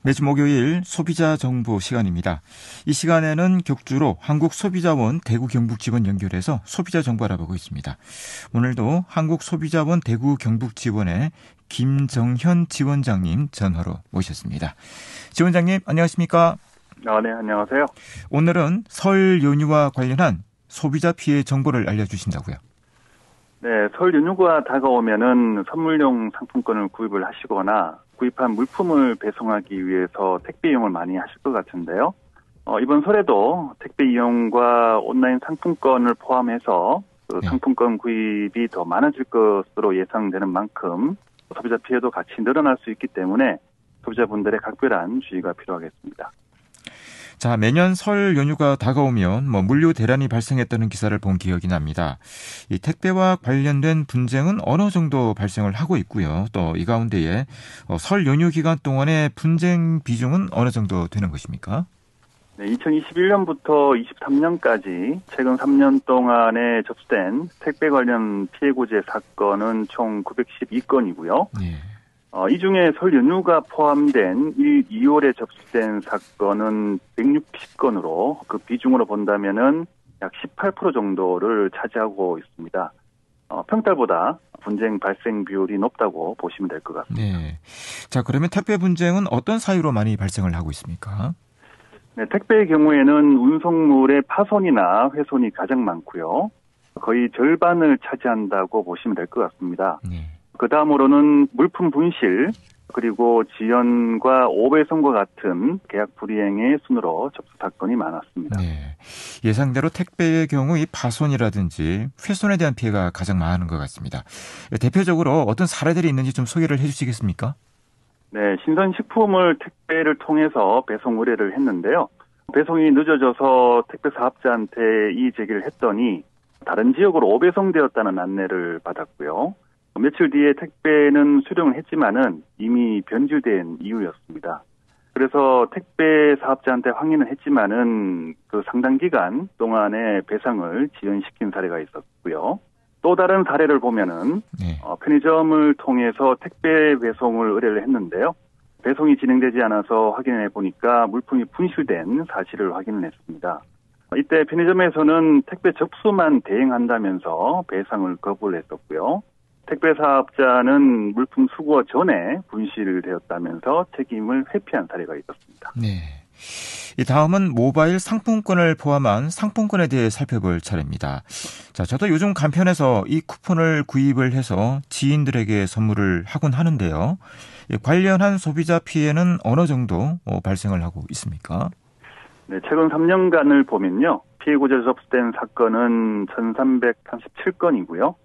매주 목요일 소비자 정보 시간입니다. 이 시간에는 격주로 한국소비자원 대구 경북지원 연결해서 소비자 정보 알아보고 있습니다. 오늘도 한국소비자원 대구 경북지원의 김정현 지원장님 전화로 모셨습니다. 지원장님 안녕하십니까? 네, 안녕하세요. 오늘은 설 연휴와 관련한 소비자 피해 정보를 알려주신다고요? 네, 설 연휴가 다가오면은 선물용 상품권을 구입을 하시거나 구입한 물품을 배송하기 위해서 택배 이용을 많이 하실 것 같은데요. 이번 설에도 택배 이용과 온라인 상품권을 포함해서 상품권 구입이 더 많아질 것으로 예상되는 만큼 소비자 피해도 같이 늘어날 수 있기 때문에 소비자분들의 각별한 주의가 필요하겠습니다. 자, 매년 설 연휴가 다가오면 물류 대란이 발생했다는 기사를 본 기억이 납니다. 이 택배와 관련된 분쟁은 어느 정도 발생을 하고 있고요. 또 이 가운데에 설 연휴 기간 동안의 분쟁 비중은 어느 정도 되는 것입니까? 네, 2021년부터 23년까지 최근 3년 동안에 접수된 택배 관련 피해 구제 사건은 총 912건이고요. 네. 이 중에 설 연휴가 포함된 1, 2월에 접수된 사건은 160건으로 그 비중으로 본다면은 약 18% 정도를 차지하고 있습니다. 평달보다 분쟁 발생 비율이 높다고 보시면 될 것 같습니다. 네. 자, 그러면 택배 분쟁은 어떤 사유로 많이 발생을 하고 있습니까? 네, 택배의 경우에는 운송물의 파손이나 훼손이 가장 많고요. 거의 절반을 차지한다고 보시면 될 것 같습니다. 네. 그 다음으로는 물품 분실, 그리고 지연과 오배송과 같은 계약 불이행의 순으로 접수 사건이 많았습니다. 네. 예상대로 택배의 경우 이 파손이라든지 훼손에 대한 피해가 가장 많은 것 같습니다. 대표적으로 어떤 사례들이 있는지 좀 소개를 해 주시겠습니까? 네, 신선식품을 택배를 통해서 배송 의뢰를 했는데요. 배송이 늦어져서 택배 사업자한테 이의 제기를 했더니 다른 지역으로 오배송되었다는 안내를 받았고요. 며칠 뒤에 택배는 수령을 했지만은 이미 변질된 이유였습니다. 그래서 택배 사업자한테 확인을 했지만은 그 상당 기간 동안에 배상을 지연시킨 사례가 있었고요. 또 다른 사례를 보면은 편의점을 통해서 택배 배송을 의뢰를 했는데요. 배송이 진행되지 않아서 확인해 보니까 물품이 분실된 사실을 확인을 했습니다. 이때 편의점에서는 택배 접수만 대행한다면서 배상을 거부를 했었고요. 택배 사업자는 물품 수거 전에 분실되었다면서 책임을 회피한 사례가 있었습니다. 네. 이 다음은 모바일 상품권을 포함한 상품권에 대해 살펴볼 차례입니다. 자, 저도 요즘 간편해서 이 쿠폰을 구입을 해서 지인들에게 선물을 하곤 하는데요. 관련한 소비자 피해는 어느 정도 발생을 하고 있습니까? 네, 최근 3년간을 보면요. 피해 구제 접수된 사건은 1,337건이고요.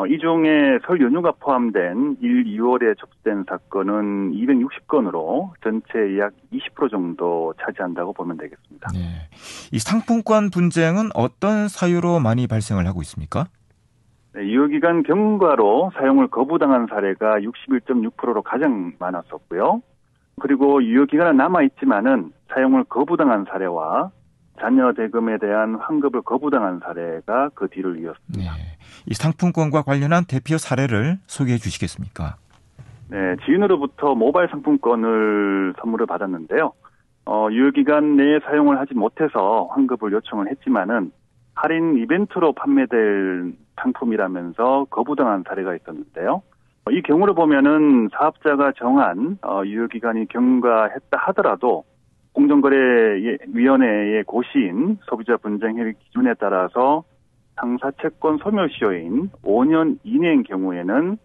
이 중에 설 연휴가 포함된 1, 2월에 접수된 사건은 260건으로 전체 약 20% 정도 차지한다고 보면 되겠습니다. 네. 이 상품권 분쟁은 어떤 사유로 많이 발생을 하고 있습니까? 네, 유효기간 경과로 사용을 거부당한 사례가 61.6%로 가장 많았었고요. 그리고 유효기간은 남아있지만은 사용을 거부당한 사례와 자녀 대금에 대한 환급을 거부당한 사례가 그 뒤를 이었습니다. 네. 이 상품권과 관련한 대표 사례를 소개해 주시겠습니까? 네, 지인으로부터 모바일 상품권을 선물을 받았는데요. 유효기간 내에 사용을 하지 못해서 환급을 요청을 했지만은 할인 이벤트로 판매될 상품이라면서 거부당한 사례가 있었는데요. 이 경우를 보면은 사업자가 정한 유효기간이 경과했다 하더라도 공정거래위원회의 고시인 소비자분쟁협의 기준에 따라서 상사채권 소멸시효인 5년 이내인 경우에는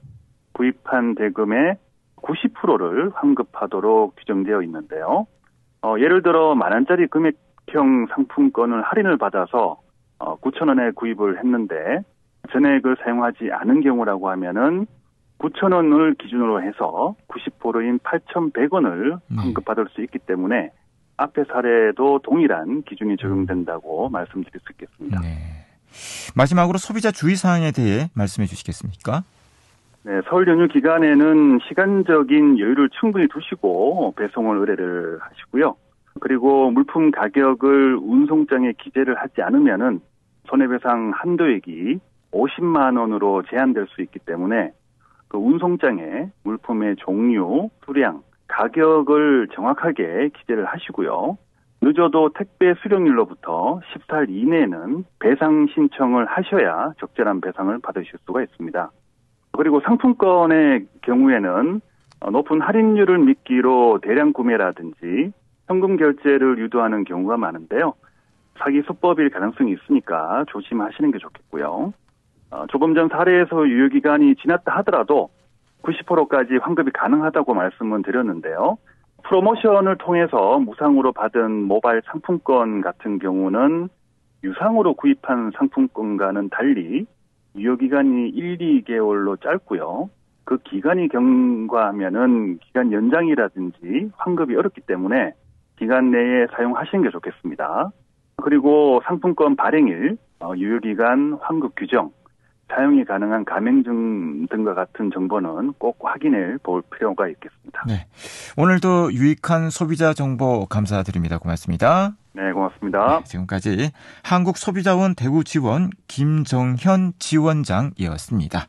구입한 대금의 90%를 환급하도록 규정되어 있는데요. 예를 들어 10,000원짜리 금액형 상품권을 할인을 받아서 9,000원에 구입을 했는데 전액을 사용하지 않은 경우라고 하면은 9,000원을 기준으로 해서 90%인 8,100원을 환급받을 수 있기 때문에 앞의 사례도 동일한 기준이 적용된다고 말씀드릴 수 있겠습니다. 네. 마지막으로 소비자 주의사항에 대해 말씀해 주시겠습니까? 네, 설 연휴 기간에는 시간적인 여유를 충분히 두시고 배송을 의뢰를 하시고요. 그리고 물품 가격을 운송장에 기재를 하지 않으면은 손해배상 한도액이 50만 원으로 제한될 수 있기 때문에 그 운송장에 물품의 종류, 수량, 가격을 정확하게 기재를 하시고요. 늦어도 택배 수령일로부터 14일 이내에는 배상 신청을 하셔야 적절한 배상을 받으실 수가 있습니다. 그리고 상품권의 경우에는 높은 할인율을 미끼로 대량 구매라든지 현금 결제를 유도하는 경우가 많은데요. 사기 수법일 가능성이 있으니까 조심하시는 게 좋겠고요. 조금 전 사례에서 유효기간이 지났다 하더라도 90%까지 환급이 가능하다고 말씀을 드렸는데요. 프로모션을 통해서 무상으로 받은 모바일 상품권 같은 경우는 유상으로 구입한 상품권과는 달리 유효기간이 1, 2개월로 짧고요. 그 기간이 경과하면은 기간 연장이라든지 환급이 어렵기 때문에 기간 내에 사용하시는 게 좋겠습니다. 그리고 상품권 발행일, 유효기간, 환급 규정, 사용이 가능한 가맹점 등과 같은 정보는 꼭 확인해 볼 필요가 있겠습니다. 네, 오늘도 유익한 소비자 정보 감사드립니다. 고맙습니다. 네, 고맙습니다. 네, 지금까지 한국소비자원 대구지원 김정현 지원장이었습니다.